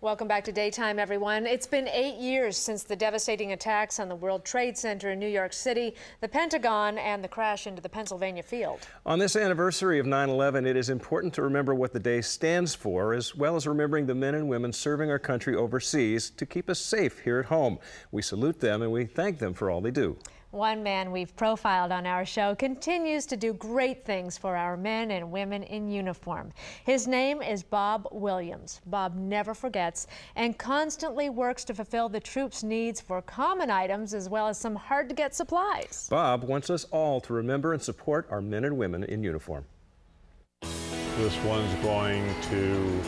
Welcome back to Daytime, everyone. It's been 8 years since the devastating attacks on the World Trade Center in New York City, the Pentagon, and the crash into the Pennsylvania field. On this anniversary of 9/11, it is important to remember what the day stands for, as well as remembering the men and women serving our country overseas to keep us safe here at home. We salute them and we thank them for all they do. One man we've profiled on our show continues to do great things for our men and women in uniform. His name is Bob Williams. Bob never forgets and constantly works to fulfill the troops' needs for common items as well as some hard-to-get supplies. Bob wants us all to remember and support our men and women in uniform. This one's going to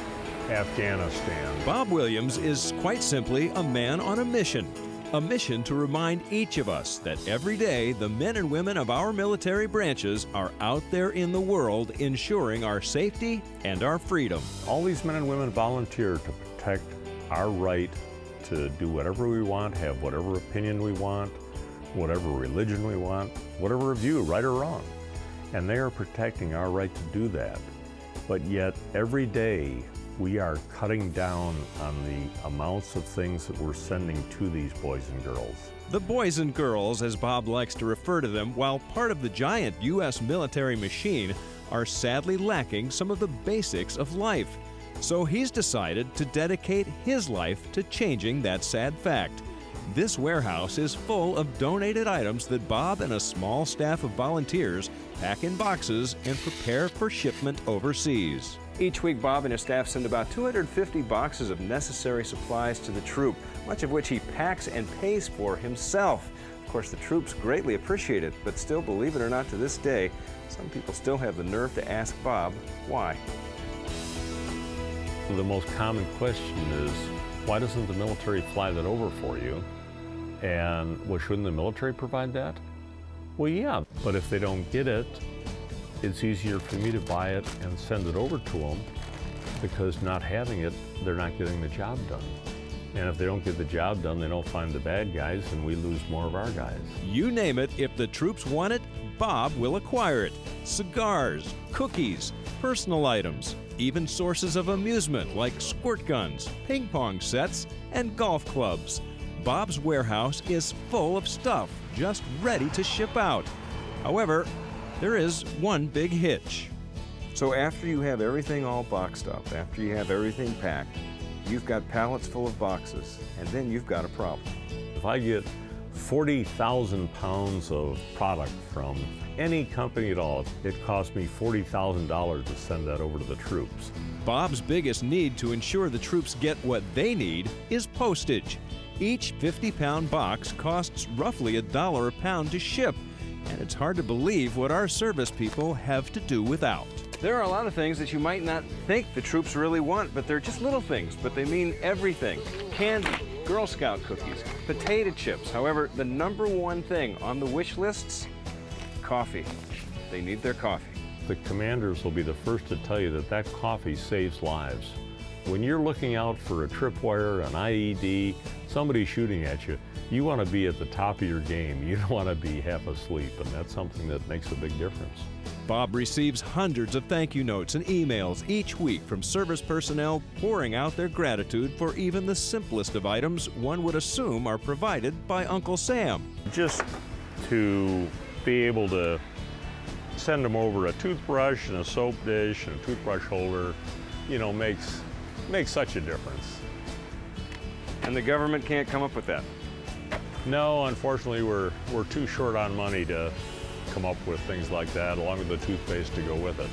Afghanistan. Bob Williams is quite simply a man on a mission. A mission to remind each of us that every day the men and women of our military branches are out there in the world ensuring our safety and our freedom. All these men and women volunteer to protect our right to do whatever we want, have whatever opinion we want, whatever religion we want, whatever view, right or wrong. And they are protecting our right to do that. But yet every day we are cutting down on the amounts of things that we're sending to these boys and girls. The boys and girls, as Bob likes to refer to them, while part of the giant U.S. military machine, are sadly lacking some of the basics of life. So he's decided to dedicate his life to changing that sad fact. This warehouse is full of donated items that Bob and a small staff of volunteers pack in boxes and prepare for shipment overseas. Each week, Bob and his staff send about 250 boxes of necessary supplies to the troop, much of which he packs and pays for himself. Of course, the troops greatly appreciate it, but still, believe it or not, to this day, some people still have the nerve to ask Bob why. The most common question is, why doesn't the military fly that over for you? And well, shouldn't the military provide that? Well, yeah, but if they don't get it, it's easier for me to buy it and send it over to them, because not having it, they're not getting the job done. And if they don't get the job done, they don't find the bad guys, and we lose more of our guys. You name it, if the troops want it, Bob will acquire it. Cigars, cookies, personal items, even sources of amusement like squirt guns, ping pong sets, and golf clubs. Bob's warehouse is full of stuff, just ready to ship out. However, there is one big hitch. So after you have everything all boxed up, after you have everything packed, you've got pallets full of boxes, and then you've got a problem. If I get 40,000 pounds of product from any company at all, it costs me $40,000 to send that over to the troops. Bob's biggest need to ensure the troops get what they need is postage. Each 50-pound box costs roughly $1 a pound to ship, and it's hard to believe what our service people have to do without. There are a lot of things that you might not think the troops really want, but they're just little things, but they mean everything. Candy, Girl Scout cookies, potato chips. However, the #1 thing on the wish lists, coffee. They need their coffee. The commanders will be the first to tell you that that coffee saves lives. When you're looking out for a tripwire, an IED, somebody shooting at you, you want to be at the top of your game. You don't want to be half asleep, and that's something that makes a big difference. Bob receives hundreds of thank you notes and emails each week from service personnel pouring out their gratitude for even the simplest of items one would assume are provided by Uncle Sam. Just to be able to send them over a toothbrush and a soap dish and a toothbrush holder, you know, makes such a difference. And the government can't come up with that? No, unfortunately, we're too short on money to come up with things like that, along with the toothpaste to go with it.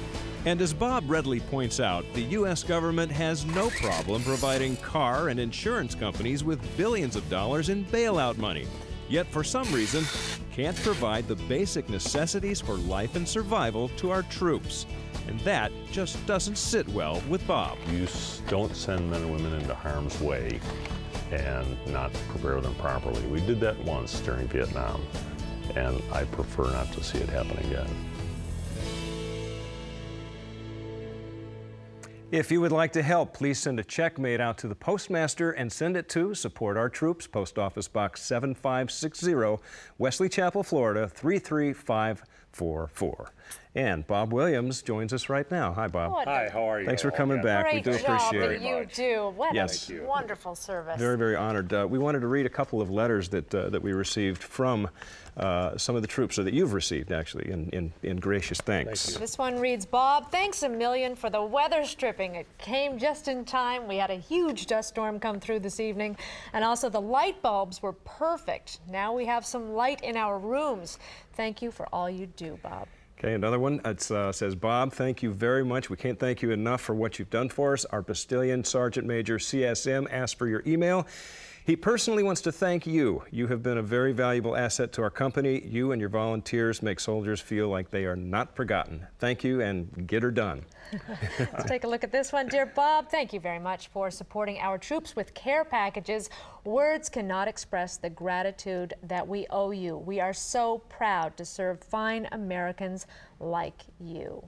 And as Bob readily points out, the U.S. government has no problem providing car and insurance companies with billions of dollars in bailout money, yet for some reason can't provide the basic necessities for life and survival to our troops. And that just doesn't sit well with Bob. You don't send men and women into harm's way and not prepare them properly. We did that once during Vietnam, and I prefer not to see it happen again. If you would like to help, please send a check made out to the postmaster and send it to Support Our Troops, Post Office Box 7560, Wesley Chapel, Florida 33544. And Bob Williams joins us right now. Hi, Bob. Hi, how are you? Thanks for coming back. We do appreciate it. You do. What Yes. a wonderful service. Very, very honored. We wanted to read a couple of letters that we received from some of the troops, or that you've received, actually, in gracious thanks. Thank you. This one reads, Bob, thanks a million for the weather stripping. It came just in time. We had a huge dust storm come through this evening, and also the light bulbs were perfect. Now we have some light in our rooms. Thank you for all you do, Bob. Okay, another one. It says, Bob, thank you very much. We can't thank you enough for what you've done for us. Our Bastillion Sergeant Major CSM asked for your email. He personally wants to thank you. You have been a very valuable asset to our company. You and your volunteers make soldiers feel like they are not forgotten. Thank you, and get her done. Let's take a look at this one. Dear Bob, thank you very much for supporting our troops with care packages. Words cannot express the gratitude that we owe you. We are so proud to serve fine Americans like you.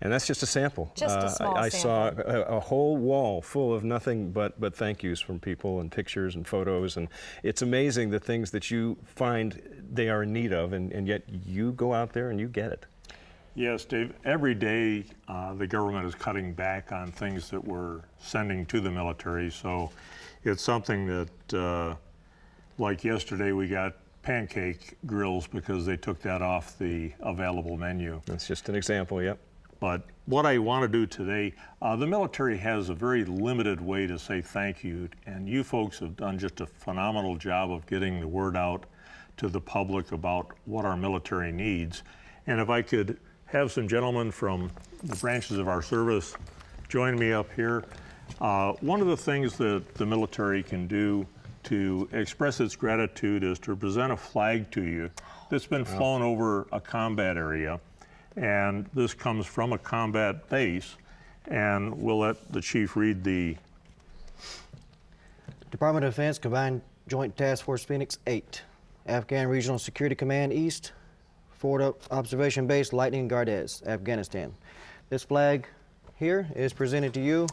And that's just a sample. Just a small I saw sample. a whole wall full of nothing but thank yous from people, and pictures and photos, and it's amazing the things that you find they are in need of, and yet you go out there and you get it. Yes, Dave. Every day the government is cutting back on things that we're sending to the military, so it's something that, like yesterday, we got pancake grills because they took that off the available menu. That's just an example, yep. But what I want to do today, the military has a very limited way to say thank you, and you folks have done just a phenomenal job of getting the word out to the public about what our military needs. And if I could have some gentlemen from the branches of our service join me up here. One of the things that the military can do to express its gratitude is to present a flag to you that's been flown over a combat area. And this comes from a combat base, and we'll let the chief read the Department of Defense Combined Joint Task Force Phoenix 8, Afghan Regional Security Command East, Forward Observation Base Lightning Gardez, Afghanistan. This flag here is presented to you.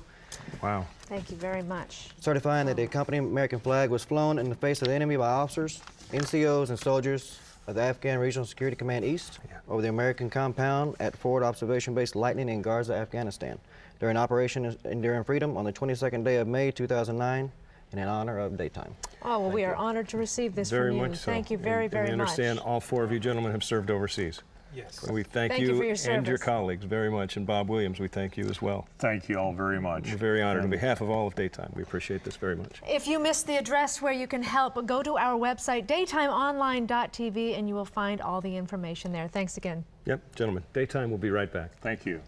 Wow. Thank you very much. Certifying that the accompanying American flag was flown in the face of the enemy by officers, NCOs, and soldiers of the Afghan Regional Security Command East over the American compound at Forward Observation Base Lightning in Garza, Afghanistan, during Operation Enduring Freedom on the 22nd day of May 2009, and in honor of daytime. Oh, well, we are honored to receive this Very from you. much so. Thank you very, very we much. understand all four of you gentlemen have served overseas. Yes. We thank you you for your and your service. colleagues very much, and Bob Williams, we thank you as well. thank you all very much. We're very honored. On behalf of all of Daytime, we appreciate this very much. If you missed the address where you can help, go to our website, daytimeonline.tv, and you will find all the information there. Thanks again. Yep, gentlemen, Daytime will be right back. Thank you.